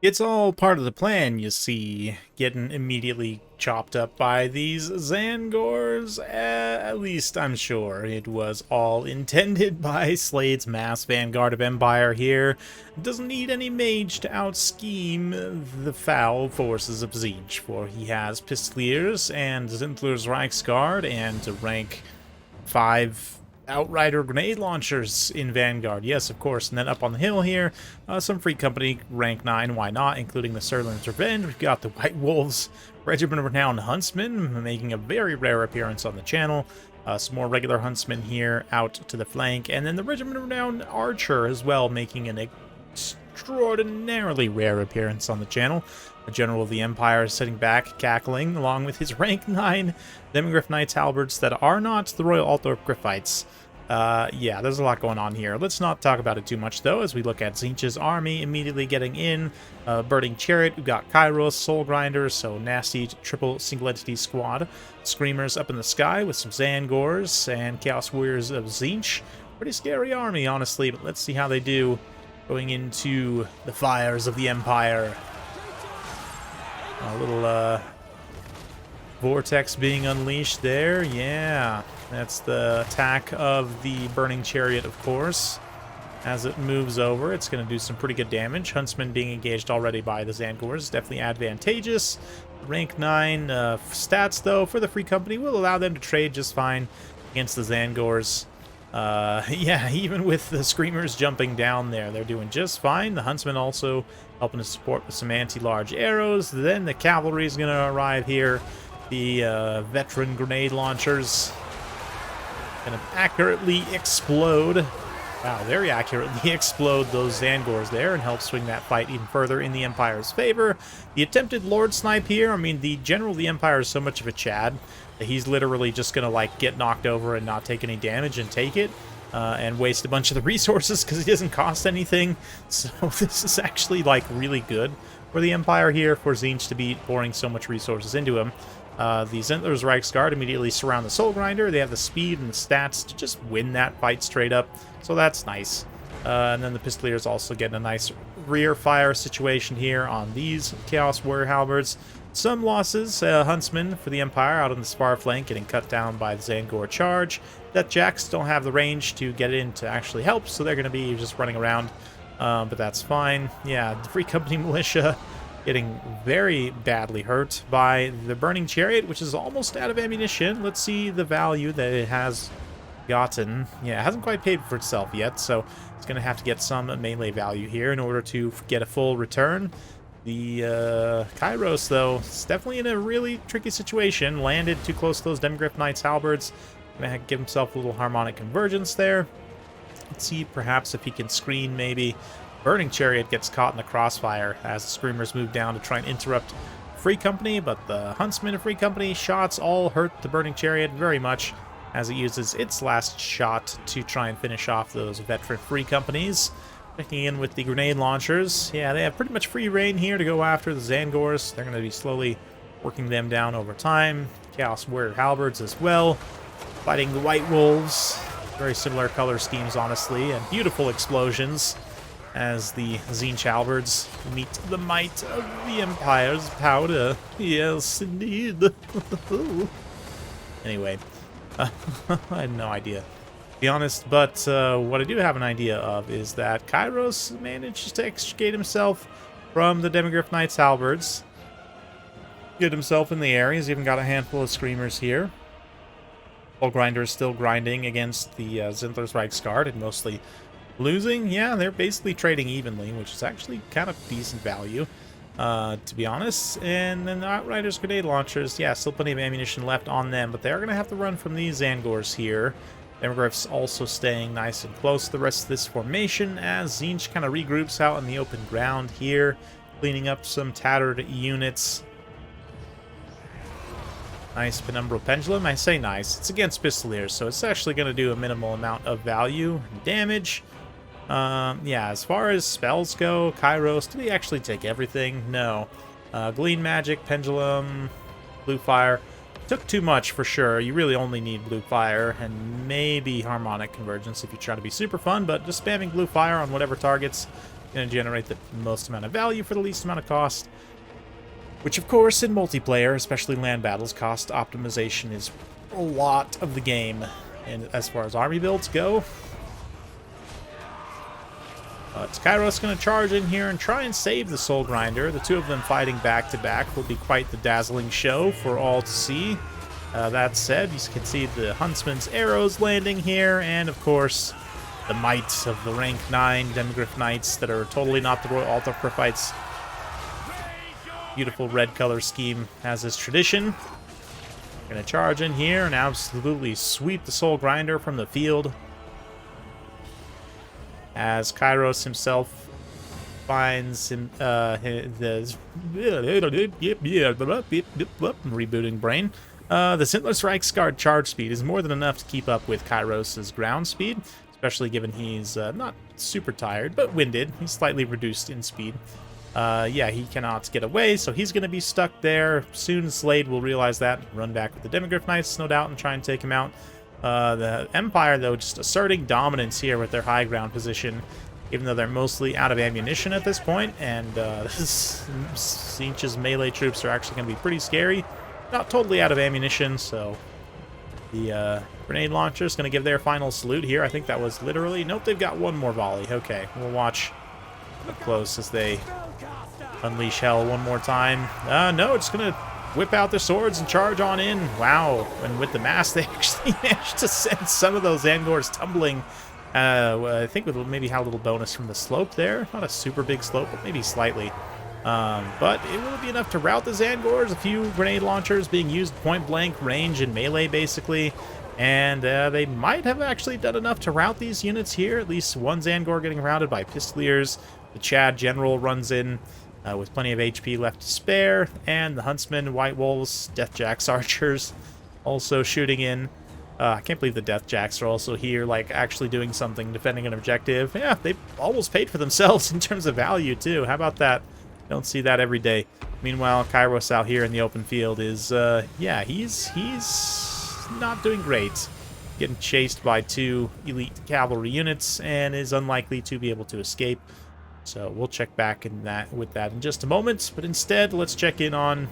It's all part of the plan, you see. Getting immediately chopped up by these Zangors. At least I'm sure it was all intended by Slade's mass vanguard of Empire here. Doesn't need any mage to out-scheme the foul forces of Tzeentch, for he has Pistoliers and Zinthler's Reichsguard and to rank 5 Outrider grenade launchers in Vanguard. Yes, of course. And then up on the hill here, some Free Company, rank 9, why not, including the Serlin's Revenge. We've got the White Wolves, Regiment of Renowned Huntsmen, making a very rare appearance on the channel. Some more regular Huntsmen here out to the flank. And then the Regiment of Renowned Archer as well, making an extraordinarily rare appearance on the channel. A general of the Empire sitting back, cackling, along with his rank 9 Demigryph Knights Halberds that are not the Royal Althorp Griffites. Yeah, there's a lot going on here. Let's not talk about it too much, though, as we look at Tzeentch's army immediately getting in. Burning Chariot, we've got Kairos, Soul Grinders, so nasty triple single entity squad. Screamers up in the sky with some Zangors and Chaos Warriors of Tzeentch. Pretty scary army, honestly, but let's see how they do going into the fires of the Empire. A little vortex being unleashed there. Yeah, that's the attack of the Burning Chariot, of course. As it moves over, it's going to do some pretty good damage. Huntsmen being engaged already by the Zangors, definitely advantageous. Rank 9 stats, though, for the Free Company will allow them to trade just fine against the Zangors. Yeah, even with the Screamers jumping down there, they're doing just fine. The Huntsmen also helping to support with some anti-large arrows. Then the Cavalry is going to arrive here. The veteran grenade launchers going to accurately explode. Wow, very accurately explode those Zangors there and help swing that fight even further in the Empire's favor. The attempted Lord Snipe here, I mean, the General of the Empire is so much of a Chad that he's literally just going to, like, get knocked over and not take any damage and take it. And waste a bunch of the resources because it doesn't cost anything. So this is actually, like, really good for the Empire here, for Tzeentch to be pouring so much resources into him. The Zinthler's Reichsguard immediately surround the Soul Grinder. They have the speed and the stats to just win that fight straight up, so that's nice. And then the Pistoliers also getting a nice rear fire situation here on these Chaos Warrior Halberds. Some losses, Huntsmen for the Empire out on the Spar flank getting cut down by the Zangor charge. Death Jacks don't have the range to get in to actually help, so they're going to be just running around, but that's fine. Yeah, the Free Company Militia getting very badly hurt by the Burning Chariot, which is almost out of ammunition. Let's see the value that it has gotten. Yeah, it hasn't quite paid for itself yet, so it's going to have to get some melee value here in order to get a full return. The Kairos, though, is definitely in a really tricky situation. Landed too close to those Demigryph Knights Halberds. Gonna give himself a little harmonic convergence there. Let's see perhaps if he can screen maybe. Burning Chariot gets caught in the crossfire as the Screamers move down to try and interrupt Free Company, but the Huntsmen of Free Company shots all hurt the Burning Chariot very much as it uses its last shot to try and finish off those veteran Free Companies. Checking in with the grenade launchers. Yeah, they have pretty much free reign here to go after the Zangors. They're going to be slowly working them down over time. Chaos Warrior Halberds as well. Fighting the White Wolves. Very similar color schemes, honestly, and beautiful explosions as the Tzeentch Halberds meet the might of the Empire's powder. Yes, indeed. Anyway, I had no idea, to be honest, but what I do have an idea of is that Kairos manages to extricate himself from the Demigryph Knights Halberds. Get himself in the air. He's even got a handful of Screamers here. Soul Grinder is still grinding against the Zinthler's Reichsguard and mostly losing. Yeah, they're basically trading evenly, which is actually kind of decent value, to be honest. And then the Outriders grenade launchers, yeah, still plenty of ammunition left on them, but they're going to have to run from these Zangors here. Demigryph's also staying nice and close to the rest of this formation as Tzeentch kind of regroups out in the open ground here, cleaning up some tattered units. Nice Penumbral Pendulum. I say nice. It's against Pistoliers, so it's actually going to do a minimal amount of value and damage. Yeah, as far as spells go, Kairos, do we actually take everything? No. Glean Magic, Pendulum, Blue Fire. Took too much for sure. You really only need Blue Fire and maybe Harmonic Convergence if you're trying to be super fun, but just spamming Blue Fire on whatever targets going to generate the most amount of value for the least amount of cost. Which, of course, in multiplayer, especially land battles, cost optimization is a lot of the game. And as far as army builds go, Kairos going to charge in here and try and save the Soul Grinder. The two of them fighting back-to-back will be quite the dazzling show for all to see. That said, you can see the Huntsman's arrows landing here, and of course, the might of the rank 9 Demigryph Knights that are totally not the Royal Autocrophites. Beautiful red color scheme as is tradition. Gonna charge in here and absolutely sweep the Soul Grinder from the field. As Kairos himself finds him, rebooting brain. The Tzeentch Reichsguard charge speed is more than enough to keep up with Kairos' ground speed, especially given he's not super tired, but winded. He's slightly reduced in speed. Yeah, he cannot get away, so he's going to be stuck there. Soon Slade will realize that, run back with the Demigryph Knights, no doubt, and try and take him out. The Empire, though, just asserting dominance here with their high ground position, even though they're mostly out of ammunition at this point, and Tzeentch's melee troops are actually going to be pretty scary. Not totally out of ammunition, so the grenade launcher is going to give their final salute here. I think that was literally... Nope, they've got one more volley. Okay, we'll watch up close as they unleash hell one more time. No, it's going to whip out their swords and charge on in. Wow, and with the mass, they actually managed to send some of those Angors tumbling. I think with maybe had a little bonus from the slope there. Not a super big slope, but maybe slightly. But it will be enough to rout the Zangors. A few grenade launchers being used point-blank range and melee, basically. And they might have actually done enough to rout these units here. At least one Zangor getting routed by Pistoliers. The Chad General runs in with plenty of HP left to spare. And the Huntsmen, White Wolves, Deathjacks Archers also shooting in. I can't believe the Deathjacks are also here, like, actually doing something, defending an objective. Yeah, they almost paid for themselves in terms of value, too. How about that? Don't see that every day. Meanwhile, Kairos out here in the open field is, yeah, he's not doing great. Getting chased by two elite cavalry units and is unlikely to be able to escape. So we'll check back with that in just a moment. But instead, let's check in on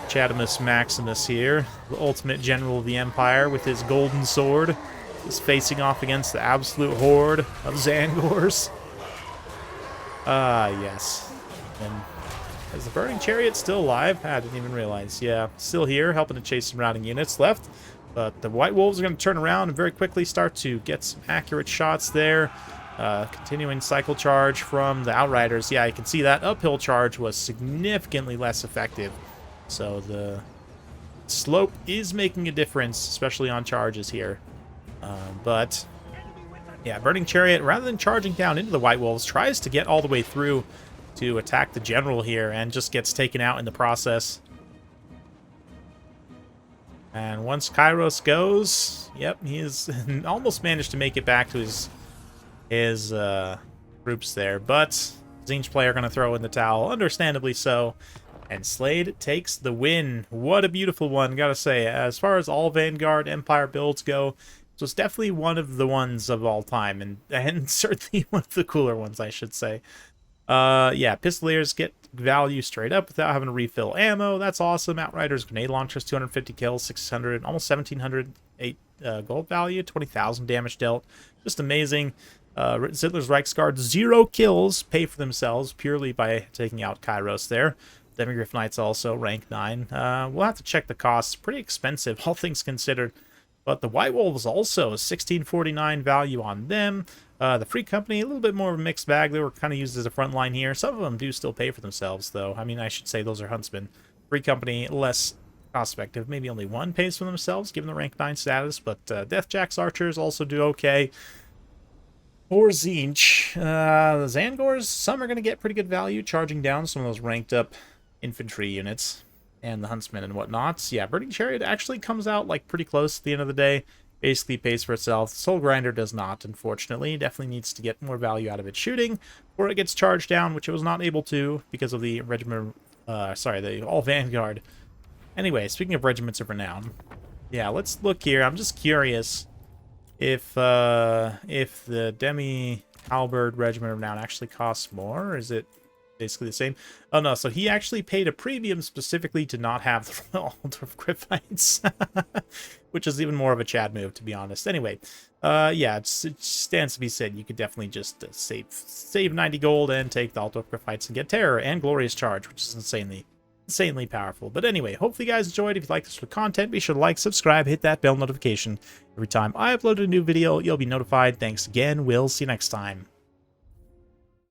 Chadamus Maximus here, the ultimate general of the Empire with his golden sword, is facing off against the absolute horde of Zangors. Yes. And is the Burning Chariot still alive? I didn't even realize. Yeah, still here, helping to chase some routing units left. But the White Wolves are going to turn around and very quickly start to get some accurate shots there. Continuing cycle charge from the Outriders. Yeah, you can see that uphill charge was significantly less effective. So the slope is making a difference, especially on charges here. But, yeah, Burning Chariot, rather than charging down into the White Wolves, tries to get all the way through to attack the General here and just gets taken out in the process. And once Kairos goes, yep, he's almost managed to make it back to his groups there. But Tzeentch player going to throw in the towel, understandably so. And Slade takes the win. What a beautiful one, gotta say. As far as all Vanguard Empire builds go, this was definitely one of the ones of all time, and certainly one of the cooler ones, I should say. Yeah, Pistoliers get value straight up without having to refill ammo. That's awesome. Outriders, grenade launchers, 250 kills, 600, almost 1,708 gold value, 20,000 damage dealt. Just amazing. Tzeentch Reichsguard, 0 kills, pay for themselves purely by taking out Kairos there. Demigryph Knights also, rank 9. We'll have to check the costs. Pretty expensive, all things considered. But the White Wolves also, 1649 value on them. The Free Company, a little bit more of a mixed bag. They were kind of used as a front line here. Some of them do still pay for themselves, though. I mean, I should say those are Huntsmen. Free Company, less cost-effective. Maybe only one pays for themselves, given the rank 9 status. But Deathjacks Archers also do okay. For Tzeentch, the Zangors, some are going to get pretty good value, charging down some of those ranked up infantry units and the Huntsmen and whatnots. Yeah, Burning Chariot actually comes out like pretty close at the end of the day. Basically pays for itself. Soul Grinder does not, unfortunately. Definitely needs to get more value out of its shooting, or it gets charged down, which it was not able to because of the regiment. The all Vanguard. Anyway, speaking of regiments of renown, yeah, let's look here. I'm just curious if the Halberd Regiment of Renown actually costs more? Or is it basically the same? Oh no, so he actually paid a premium specifically to not have the Royal Altdorf Griphites, which is even more of a Chad move, to be honest. Anyway, yeah, it stands to be said you could definitely just save 90 gold and take the Altdorf Griphites and get Terror and Glorious Charge, which is insanely powerful. But anyway, hopefully you guys enjoyed. If you like this sort of content, be sure to like, subscribe, hit that bell notification. Every time I upload a new video, you'll be notified. Thanks again. We'll see you next time.